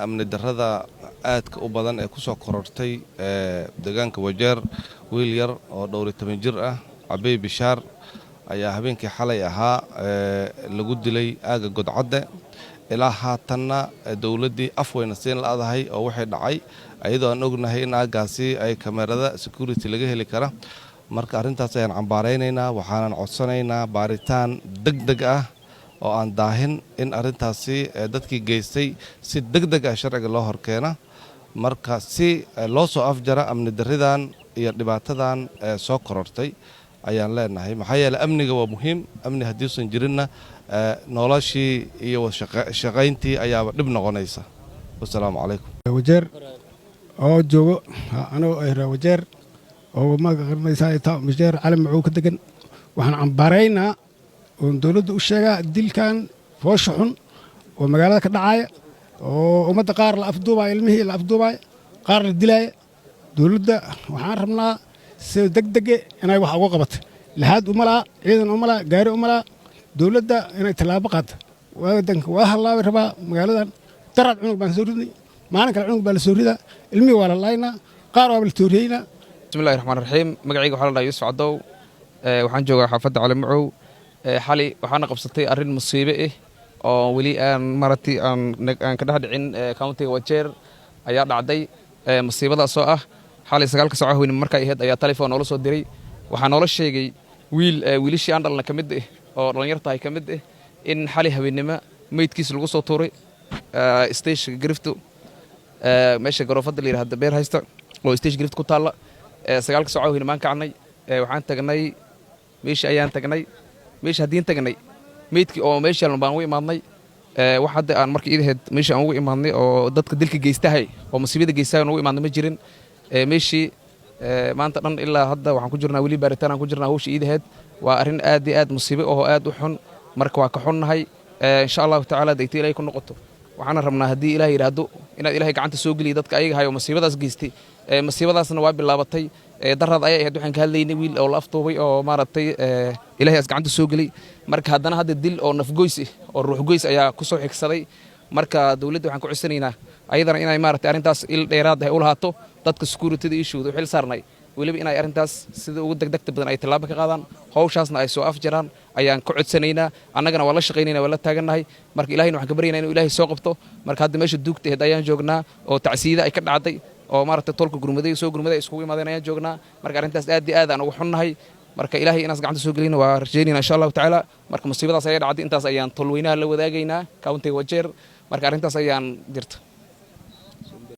amni darrada aadka u badan ee ku soo korortay deegaanka Wajeer wiil yar oo dhowr iyo 10 jir ah Cabay Bishaar ayaa habeenkii xalay ahaa lagu dilay aaga Godcadde ilaa haatanna dawladdii afweyna siin laadahay oo waxay dhacay ayadoo aan ognahay in aagaasi ay kamerada security laga heli kara marka arrintaas ayaan cambaaraynaynaa waxaanan codsanaynaa baaritaan degdeg ah oo aan daahin in arrintaasi dadkii geystay si degdeg ah sharciga loo horkeena marka si loo soo afjara amni darridan iyo dhibaatadan soo korortay ayaan leenahay maxaa yeelay amniga waa muhiim amni haddii uusan jirinna noloshii iyo shaqayntii ayaaba dhib noqonaysa wassalaamu calaykum Wajeer oo joogo anoo ay Wajeer oo ma garanaysaa taa Wajeer calam macuu ka degan waxaan cambaaraynaa oo dawladdu u sheegaa dilkan foosho xun oo magaalada ka dhacaya oo ummadda qaar la afduubay ilmihii la afduubay qaar la dilay dawladda waxaan rabnaa si degdeg inay wax uga qabato lahaad u malaa ciidan u malaa gaari u malaa dawladda inay talaabo qaado wadanka waa halaabay rabaa magaaladan darad cunug baan soo ridnay maalin kale cunug baa la soo ridaa ilmihii waa la laynaa qaar waa la tooriyeynaa bismillaahi raxmaani raxiim magacayga waxaa la dhahaa Yuusuf Cadow waxaan joogaa xaafadda Cali Macow xali waxaana qabsatay arrin musiibo ah oo weli aan maratay aan ka dhaxdhicin countiga Wajeer ayaa dhacday musiibadaas oo ah xali 9 saac weyn markay ahayd ayaa telefoon noola soo diray waxaa noola sheegay wiilashii aan dhalna kamid ah oo dhalinyarta kamid ah in xali habeenimo meydkiis lagu soo tuuray station Grifto meesha garoofada la yiraahdo beer haysta oo station Grift ku taala 9 saac weyn maan kacnay waxaan tagnay ayaan tagnay meesha hadii tagnay meydkii oo meesha baan u imaadnay wax hadda aan markii idaheed meesha aan ugu imaadnay oo dadka dilka geystahay oo musiibada geystahay ugu imaadnay ma jirin meeshii maanta dhan ilaa hadda waxaan ku jirnaa wali baaritaan aan ku jirnaa hawsha idaheed waa arrin aad iyo aad musiibo oo aad u xun marka waa ka xunnahay insha Allah ta'ala deeyta ilaahay ku noqoto waxaan rabnaa hadii ilaahay yiraahdo inaad ilaahay gacanta soo geliyo dadka ayaga hayo musiibadaas geystay musiibadaasna waa bilaabatay darrad ayay ahayd waxaan ka hadlaynay wiil oo la afduubay oo maaragtay ilaahay as gacanta soo gelay marka haddana hadda dil oo nafgoys oo ruux goys ayaa ku soo xigsaday marka dawladda waxaan ku codsanaynaa ayadana inay maaragtay arrintaas il dheeraad ah u lahaato dadka security issue u xil saarnay waliba inay arrintaas sida ugu degdegta badan ay talaabo ka qaadaan hawshaasna ay soo afjaraan ayaan ku codsanaynaa annagana waa la shaqaynaynaa waa la taagannahay marka ilaahayna waxaan ka baryaynaa inuu ilaahay soo qabto marka hadda meesha duugteed ayaan joognaa oo tacsiida ay ka dhacday oo maaragtay tolka gurmaday iskugu imaadeen ayaan joognaa marka arrintaas aad iyo aad aan ugu xunnahay marka ilaahay inaas gacanta soo gelina waa rajaynaynaa insha Allah ta'ala marka musiibadaas ay dhacday intaas ayaan tolweynaha la wadaagaynaa countiga Wajeer marka arrintaas ayaan jirta